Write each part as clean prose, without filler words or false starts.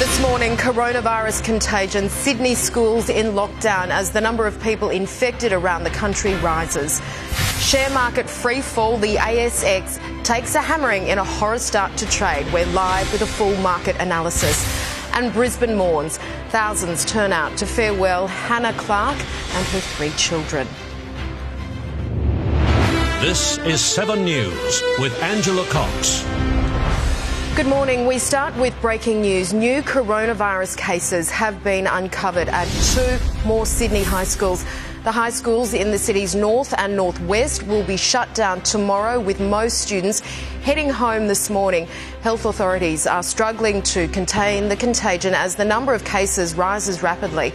This morning, coronavirus contagion, Sydney schools in lockdown as the number of people infected around the country rises. Share market free fall, the ASX takes a hammering in a horror start to trade. We're live with a full market analysis. And Brisbane mourns. Thousands turn out to farewell Hannah Clark and her 3 children. This is 7 News with Angela Cox. Good morning. We start with breaking news. New coronavirus cases have been uncovered at 2 more Sydney high schools. The high schools in the city's north and northwest will be shut down tomorrow, with most students heading home this morning. Health authorities are struggling to contain the contagion as the number of cases rises rapidly.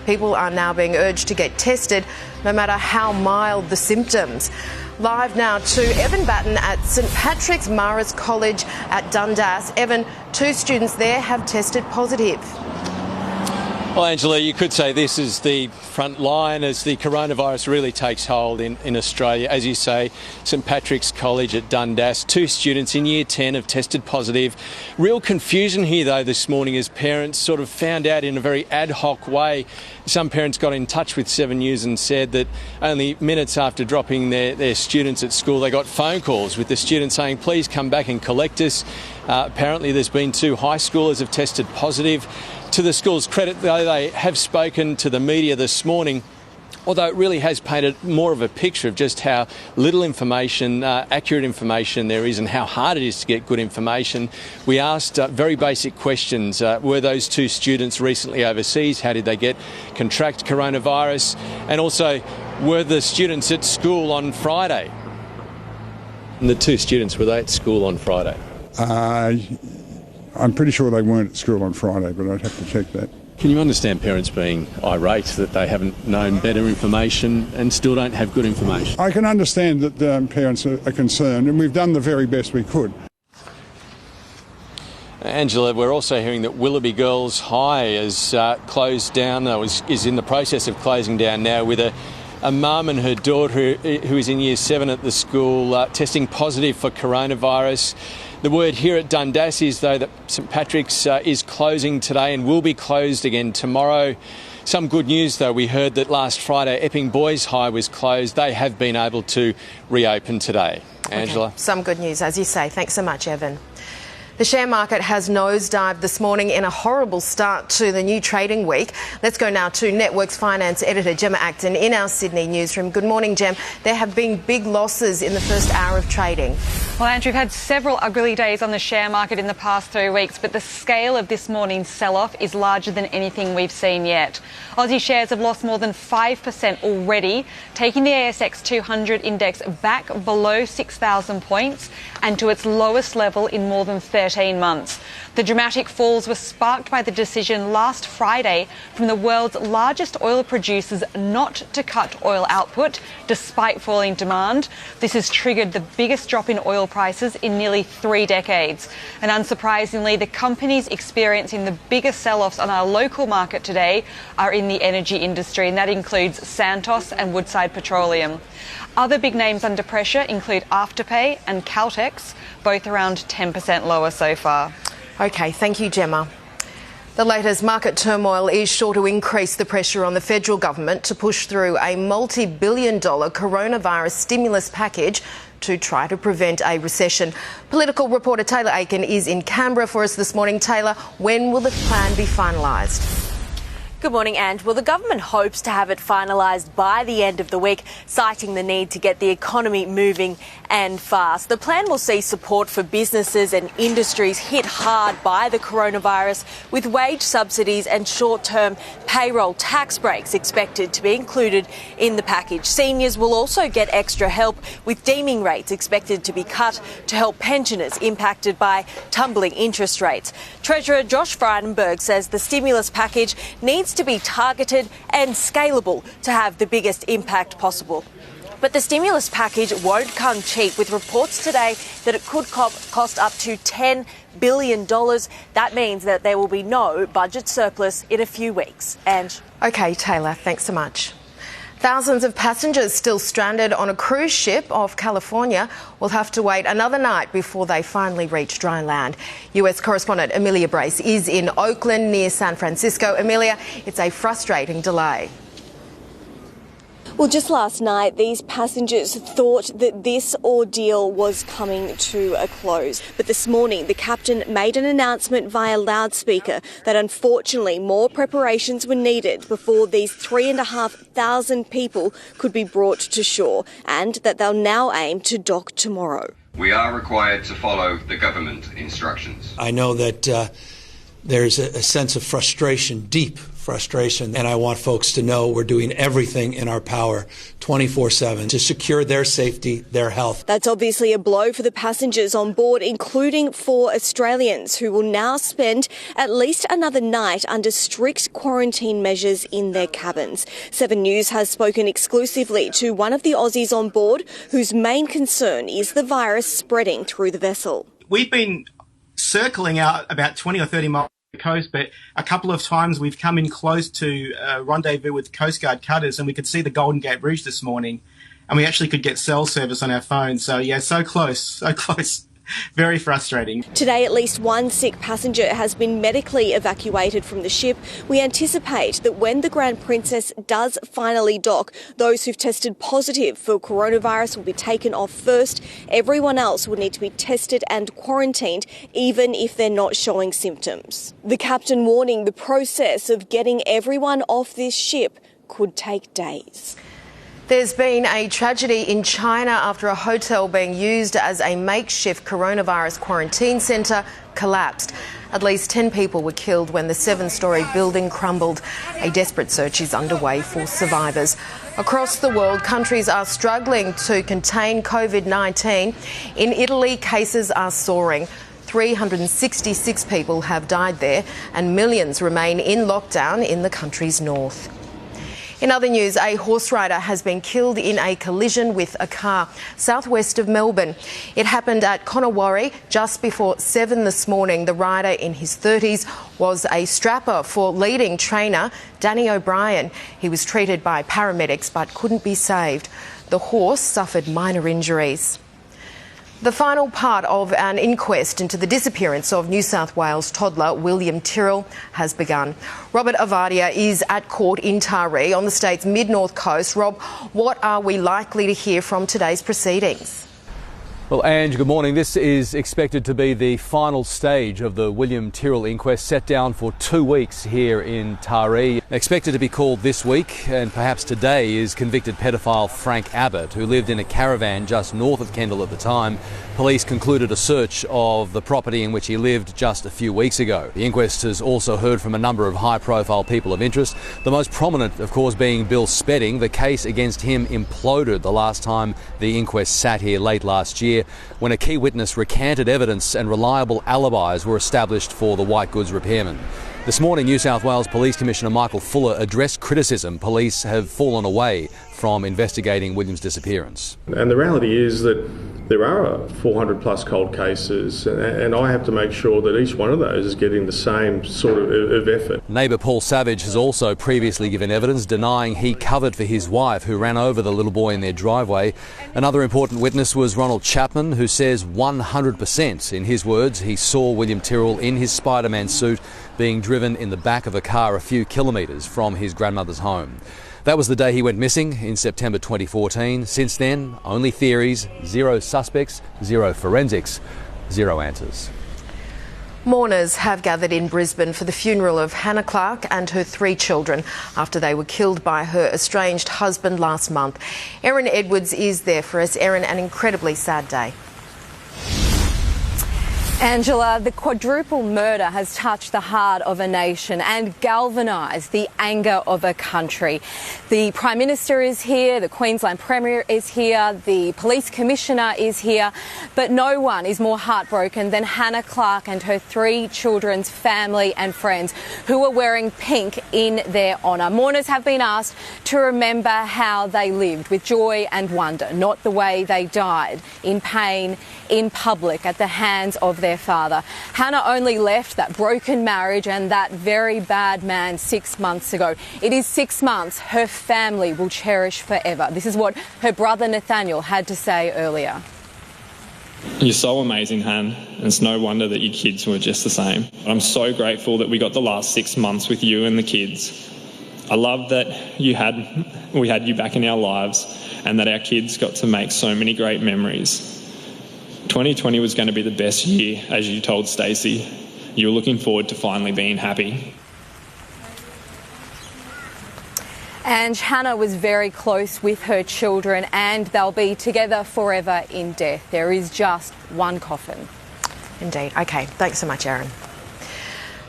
People are now being urged to get tested, no matter how mild the symptoms. Live now to Evan Batten at St Patrick's Maris College at Dundas. Evan, 2 students there have tested positive. Well, Angela, you could say this is the front line as the coronavirus really takes hold in Australia. As you say, St Patrick's College at Dundas, 2 students in Year 10 have tested positive. Real confusion here, though, this morning as parents sort of found out in a very ad hoc way. Some parents got in touch with 7 News and said that only minutes after dropping their students at school, they got phone calls with the students saying, please come back and collect us. Apparently there's been 2 high schoolers have tested positive. To the school's credit, though, they have spoken to the media this morning, although it really has painted more of a picture of just how little information, accurate information there is and how hard it is to get good information. We asked very basic questions. Were those 2 students recently overseas? How did they contract coronavirus? And also, were the students at school on Friday? And the 2 students, were they at school on Friday? I'm pretty sure they weren't at school on Friday, but I'd have to check that. Can you understand parents being irate that they haven't known better information and still don't have good information? I can understand that parents are concerned, and we've done the very best we could. Angela, we're also hearing that Willoughby Girls High is closed down, is in the process of closing down now, with a mum and her daughter who is in Year 7 at the school testing positive for coronavirus. The word here at Dundas is, though, that St Patrick's is closing today and will be closed again tomorrow. Some good news, though. We heard that last Friday Epping Boys High was closed. They have been able to reopen today. Angela? Okay. Some good news, as you say. Thanks so much, Evan. The share market has nosedived this morning in a horrible start to the new trading week. Let's go now to Network's finance editor, Gemma Acton, in our Sydney newsroom. Good morning, Gem. There have been big losses in the first hour of trading. Well, Andrew, we've had several ugly days on the share market in the past 3 weeks, but the scale of this morning's sell-off is larger than anything we've seen yet. Aussie shares have lost more than 5% already, taking the ASX 200 index back below 6,000 points and to its lowest level in more than 13 months. The dramatic falls were sparked by the decision last Friday from the world's largest oil producers not to cut oil output despite falling demand. This has triggered the biggest drop in oil prices in nearly 3 decades. And unsurprisingly, the companies experiencing the biggest sell-offs on our local market today are in the energy industry, and that includes Santos and Woodside Petroleum. Other big names under pressure include Afterpay and Caltex, both around 10% lower so far. OK, thank you, Gemma. The latest market turmoil is sure to increase the pressure on the federal government to push through a multi-billion-dollar coronavirus stimulus package to try to prevent a recession. Political reporter Taylor Aiken is in Canberra for us this morning. Taylor, when will the plan be finalised? Good morning, Ange. Well, the government hopes to have it finalised by the end of the week, citing the need to get the economy moving and fast. The plan will see support for businesses and industries hit hard by the coronavirus, with wage subsidies and short-term payroll tax breaks expected to be included in the package. Seniors will also get extra help, with deeming rates expected to be cut to help pensioners impacted by tumbling interest rates. Treasurer Josh Frydenberg says the stimulus package needs to be targeted and scalable to have the biggest impact possible. But the stimulus package won't come cheap, with reports today that it could cost up to $10 billion. That means that there will be no budget surplus in a few weeks. And OK, Taylor, thanks so much. Thousands of passengers still stranded on a cruise ship off California will have to wait another night before they finally reach dry land. US correspondent Amelia Brace is in Oakland near San Francisco. Amelia, it's a frustrating delay. Well, just last night, these passengers thought that this ordeal was coming to a close. But this morning, the captain made an announcement via loudspeaker that unfortunately more preparations were needed before these 3,500 people could be brought to shore, and that they'll now aim to dock tomorrow. We are required to follow the government instructions. I know that there's a sense of frustration, deep frustration, and I want folks to know we're doing everything in our power 24/7 to secure their safety, their health. That's obviously a blow for the passengers on board, including 4 Australians who will now spend at least another night under strict quarantine measures in their cabins. 7 News has spoken exclusively to one of the Aussies on board whose main concern is the virus spreading through the vessel. We've been circling out about 20 or 30 miles from the coast, but a couple of times we've come in close to rendezvous with Coast Guard cutters, and we could see the Golden Gate Bridge this morning, and we actually could get cell service on our phones. So yeah, so close. Very frustrating. Today, at least 1 sick passenger has been medically evacuated from the ship. We anticipate that when the Grand Princess does finally dock, those who've tested positive for coronavirus will be taken off first. Everyone else will need to be tested and quarantined, even if they're not showing symptoms. The captain warning the process of getting everyone off this ship could take days. There's been a tragedy in China after a hotel being used as a makeshift coronavirus quarantine centre collapsed. At least 10 people were killed when the 7-storey building crumbled. A desperate search is underway for survivors. Across the world, countries are struggling to contain COVID-19. In Italy, cases are soaring. 366 people have died there, and millions remain in lockdown in the country's north. In other news, a horse rider has been killed in a collision with a car southwest of Melbourne. It happened at Conowari just before 7 this morning. The rider, in his 30s, was a strapper for leading trainer Danny O'Brien. He was treated by paramedics but couldn't be saved. The horse suffered minor injuries. The final part of an inquest into the disappearance of New South Wales toddler William Tyrrell has begun. Robert Avadia is at court in Taree on the state's mid-north coast. Rob, what are we likely to hear from today's proceedings? Well, Ange, good morning. This is expected to be the final stage of the William Tyrrell inquest, set down for 2 weeks here in Taree. Expected to be called this week, and perhaps today, is convicted pedophile Frank Abbott, who lived in a caravan just north of Kendall at the time. Police concluded a search of the property in which he lived just a few weeks ago. The inquest has also heard from a number of high-profile people of interest, the most prominent, of course, being Bill Spedding. The case against him imploded the last time the inquest sat here late last year, when a key witness recanted evidence and reliable alibis were established for the white goods repairman. This morning, New South Wales Police Commissioner Michael Fuller addressed criticism police have fallen away from investigating William's disappearance. And the reality is that there are 400 plus cold cases, and I have to make sure that each one of those is getting the same sort of effort. Neighbour Paul Savage has also previously given evidence denying he covered for his wife, who ran over the little boy in their driveway. Another important witness was Ronald Chapman, who says 100%, in his words, he saw William Tyrrell in his Spider-Man suit being driven in the back of a car a few kilometres from his grandmother's home. That was the day he went missing in September 2014. Since then, only theories, 0 suspects, 0 forensics, 0 answers. Mourners have gathered in Brisbane for the funeral of Hannah Clark and her 3 children after they were killed by her estranged husband last month. Erin Edwards is there for us. Erin, an incredibly sad day. Angela, the quadruple murder has touched the heart of a nation and galvanised the anger of a country. The Prime Minister is here, the Queensland Premier is here, the Police Commissioner is here, but no one is more heartbroken than Hannah Clark and her 3 children's family and friends who are wearing pink in their honour. Mourners have been asked to remember how they lived with joy and wonder, not the way they died, in pain, in public, at the hands of their their father. Hannah only left that broken marriage and that very bad man 6 months ago. It is 6 months her family will cherish forever. This is what her brother Nathaniel had to say earlier. You're so amazing, Han. It's no wonder that your kids were just the same. I'm so grateful that we got the last 6 months with you and the kids. I love that we had you back in our lives and that our kids got to make so many great memories. 2020 was going to be the best year, as you told Stacey. You were looking forward to finally being happy. And Hannah was very close with her children and they'll be together forever in death. There is just one coffin. Indeed. OK, thanks so much, Erin.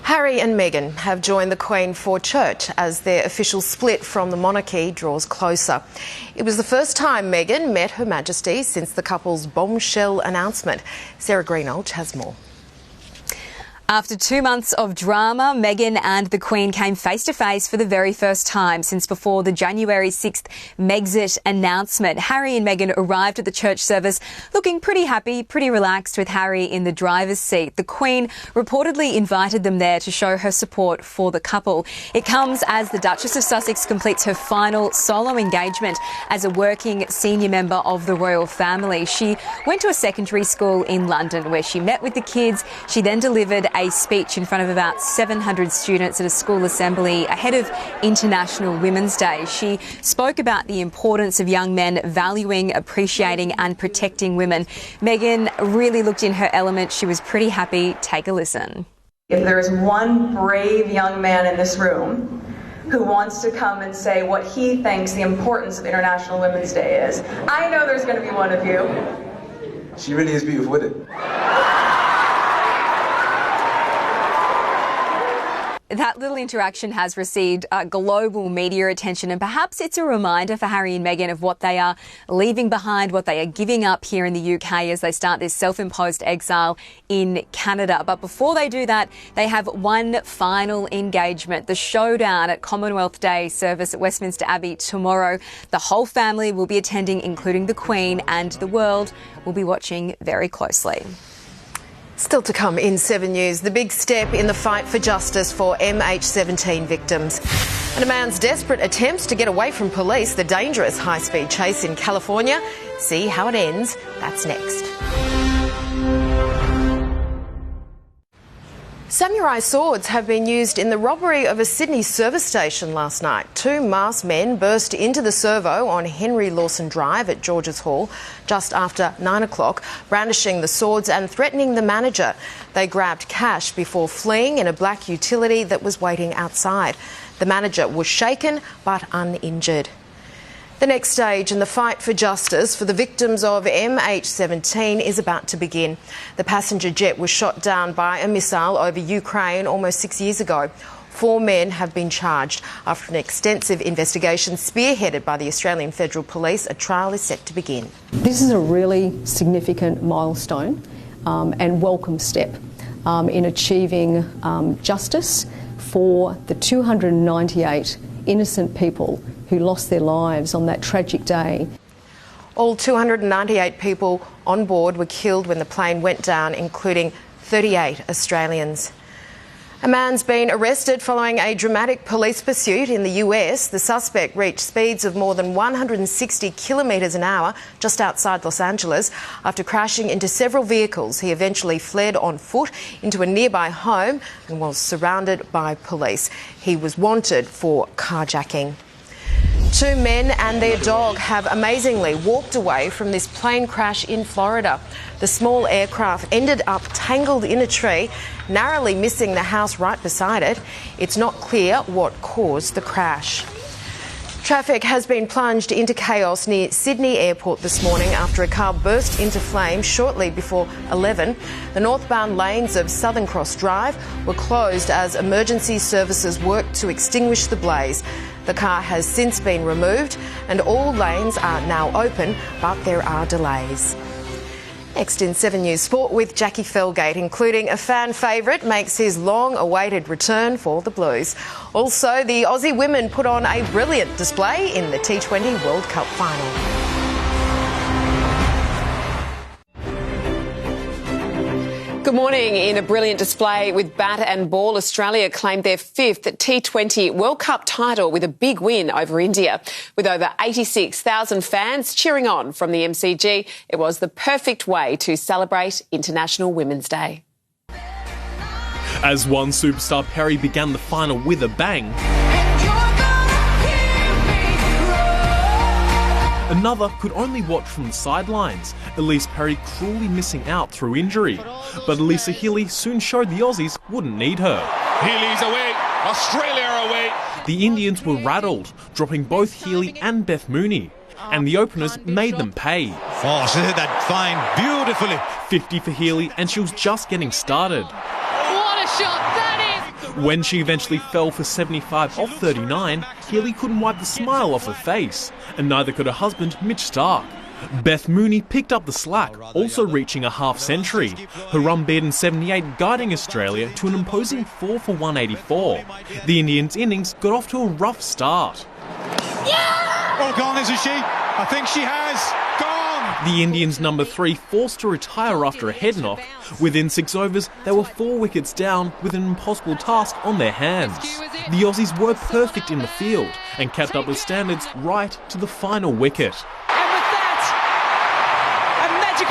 Harry and Meghan have joined the Queen for church as their official split from the monarchy draws closer. It was the first time Meghan met Her Majesty since the couple's bombshell announcement. Sarah Greenhalgh has more. After 2 months of drama, Meghan and the Queen came face to face for the very first time since before the January 6th Megxit announcement. Harry and Meghan arrived at the church service looking pretty happy, pretty relaxed, with Harry in the driver's seat. The Queen reportedly invited them there to show her support for the couple. It comes as the Duchess of Sussex completes her final solo engagement as a working senior member of the royal family. She went to a secondary school in London where she met with the kids. She then delivered a speech in front of about 700 students at a school assembly ahead of International Women's Day. She spoke about the importance of young men valuing, appreciating and protecting women. Meghan really looked in her element. She was pretty happy. Take a listen. If there is one brave young man in this room who wants to come and say what he thinks the importance of International Women's Day is, I know there's going to be one of you. She really is beautiful with it. That little interaction has received global media attention, and perhaps it's a reminder for Harry and Meghan of what they are leaving behind, what they are giving up here in the UK as they start this self-imposed exile in Canada. But before they do that, they have one final engagement, the showdown at Commonwealth Day service at Westminster Abbey tomorrow. The whole family will be attending, including the Queen, and the world will be watching very closely. Still to come in 7 News, the big step in the fight for justice for MH17 victims. And a man's desperate attempts to get away from police, the dangerous high-speed chase in California. See how it ends. That's next. Samurai swords have been used in the robbery of a Sydney service station last night. Two masked men burst into the servo on Henry Lawson Drive at George's Hall just after 9 o'clock, brandishing the swords and threatening the manager. They grabbed cash before fleeing in a black utility that was waiting outside. The manager was shaken but uninjured. The next stage in the fight for justice for the victims of MH17 is about to begin. The passenger jet was shot down by a missile over Ukraine almost 6 years ago. 4 men have been charged. After an extensive investigation spearheaded by the Australian Federal Police, a trial is set to begin. This is a really significant milestone and welcome step in achieving justice for the 298 innocent people who lost their lives on that tragic day. All 298 people on board were killed when the plane went down, including 38 Australians. A man's been arrested following a dramatic police pursuit in the US. The suspect reached speeds of more than 160 kilometres an hour just outside Los Angeles. After crashing into several vehicles, he eventually fled on foot into a nearby home and was surrounded by police. He was wanted for carjacking. 2 men and their dog have amazingly walked away from this plane crash in Florida. The small aircraft ended up tangled in a tree, narrowly missing the house right beside it. It's not clear what caused the crash. Traffic has been plunged into chaos near Sydney Airport this morning after a car burst into flames shortly before 11. The northbound lanes of Southern Cross Drive were closed as emergency services worked to extinguish the blaze. The car has since been removed and all lanes are now open, but there are delays. Next in 7 News Sport with Jackie Felgate, including a fan favourite, makes his long-awaited return for the Blues. Also, the Aussie women put on a brilliant display in the T20 World Cup final. Good morning. In a brilliant display with bat and ball, Australia claimed their 5th T20 World Cup title with a big win over India. With over 86,000 fans cheering on from the MCG, it was the perfect way to celebrate International Women's Day. As one superstar, Perry, began the final with a bang, another could only watch from the sidelines, Elise Perry cruelly missing out through injury. But Alyssa Healy soon showed the Aussies wouldn't need her. Healy's away, Australia are away. The Indians were rattled, dropping both Healy and Beth Mooney. And the openers made them pay. Oh, she hit that fine beautifully. 50 for Healy, and she was just getting started. What a shot that is! When she eventually fell for 75 off 39, Healy couldn't wipe the smile off her face, and neither could her husband, Mitch Starc. Beth Mooney picked up the slack, also reaching a half-century, her unbeaten 78 guiding Australia to an imposing 4 for 184. The Indians' innings got off to a rough start. Oh, gone, isn't she? I think she has. Gone! The Indians' number 3 forced to retire after a head knock. Within 6 overs, they were 4 wickets down with an impossible task on their hands. The Aussies were perfect in the field and kept up with standards right to the final wicket.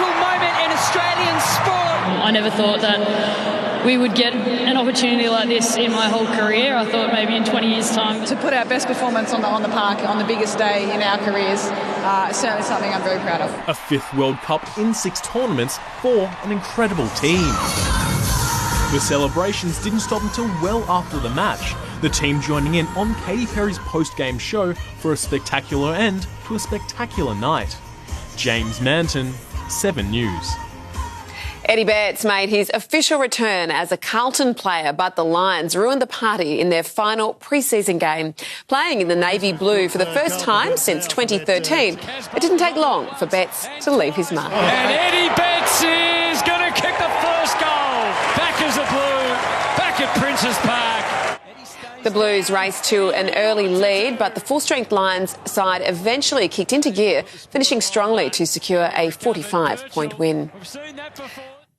Moment in Australian sport. I never thought that we would get an opportunity like this in my whole career. I thought maybe in 20 years' time. To put our best performance on the park on the biggest day in our careers is certainly something I'm very proud of. A 5th World Cup in 6 tournaments for an incredible team. The celebrations didn't stop until well after the match, the team joining in on Katy Perry's post-game show for a spectacular end to a spectacular night. James Manton, 7 News. Eddie Betts made his official return as a Carlton player, but the Lions ruined the party in their final pre-season game. Playing in the navy blue for the first time since 2013, it didn't take long for Betts to leave his mark. And Eddie Betts is going to kick the first goal. Back as the Blue, back at Princes Park. The Blues raced to an early lead, but the full-strength Lions side eventually kicked into gear, finishing strongly to secure a 45-point win.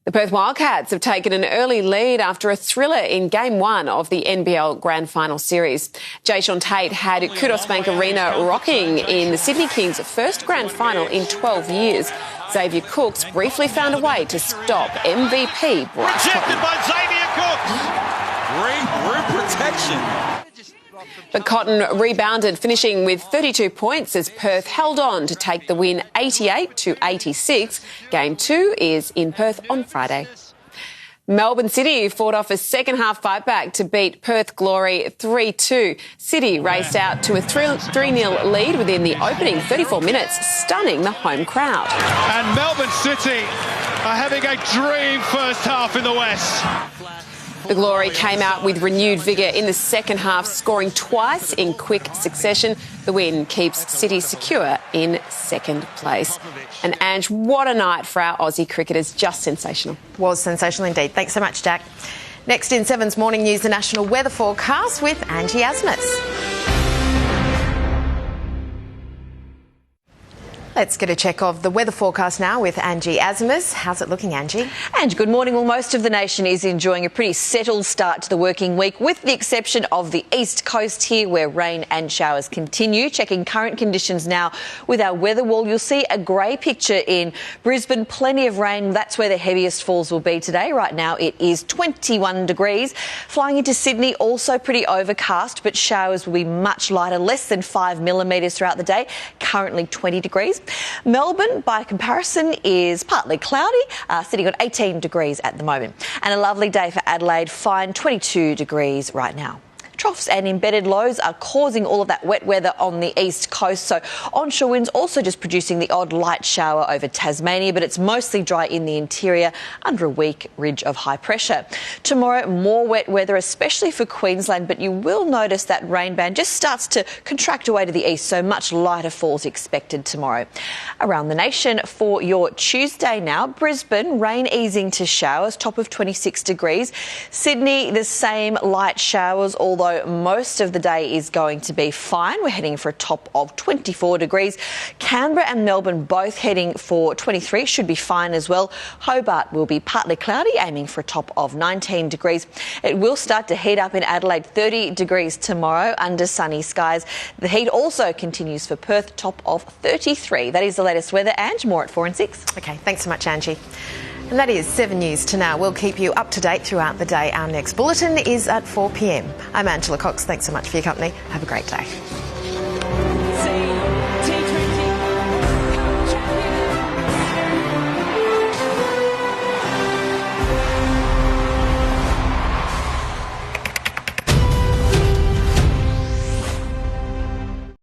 The Perth Wildcats have taken an early lead after a thriller in Game 1 of the NBL Grand Final Series. Jason Tate had Kudos Bank Arena rocking in the Sydney Kings' first Grand Final in 12 years. Xavier Cooks briefly found a way to stop MVP Bryce Rejected Cotton. by Xavier Cooks. Rim protection. But Cotton rebounded, finishing with 32 points as Perth held on to take the win 88-86. Game 2 is in Perth on Friday. Melbourne City fought off a second-half fight back to beat Perth Glory 3-2. City raced out to a 3-0 lead within the opening 34 minutes, stunning the home crowd. And Melbourne City are having a dream first half in the West. The Glory came out with renewed vigour in the second half, scoring twice in quick succession. The win keeps City secure in second place. And Ange, what a night for our Aussie cricketers. Just sensational. Was sensational indeed. Thanks so much, Jack. Next in 7's Morning News, the national weather forecast with Angie Asmus. Let's get a check of the weather forecast now with Angie Asmus. How's it looking, Angie? And good morning. Well, most of the nation is enjoying a pretty settled start to the working week, with the exception of the east coast here, where rain and showers continue. Checking current conditions now with our weather wall, you'll see a grey picture in Brisbane. Plenty of rain. That's where the heaviest falls will be today. Right now it is 21 degrees. Flying into Sydney, also pretty overcast, but showers will be much lighter, less than 5 millimetres throughout the day. Currently 20 degrees. Melbourne, by comparison, is partly cloudy, sitting on 18 degrees at the moment. And a lovely day for Adelaide, fine 22 degrees right now. Troughs and embedded lows are causing all of that wet weather on the east coast. So onshore winds also just producing the odd light shower over Tasmania, but it's mostly dry in the interior under a weak ridge of high pressure. Tomorrow, more wet weather, especially for Queensland, but you will notice that rain band just starts to contract away to the east, so much lighter falls expected tomorrow. Around the nation for your Tuesday now, Brisbane, rain easing to showers, top of 26 degrees. Sydney, the same light showers, although although most of the day is going to be fine. We're heading for a top of 24 degrees. Canberra and Melbourne both heading for 23, should be fine as well. Hobart will be partly cloudy, aiming for a top of 19 degrees. It will start to heat up in Adelaide, 30 degrees tomorrow under sunny skies. The heat also continues for Perth, top of 33. That is the latest weather. Ange, more at 4 and 6. Okay, thanks so much, Angie. And that is 7 News to Now. We'll keep you up to date throughout the day. Our next bulletin is at 4 p.m. I'm Angela Cox. Thanks so much for your company. Have a great day.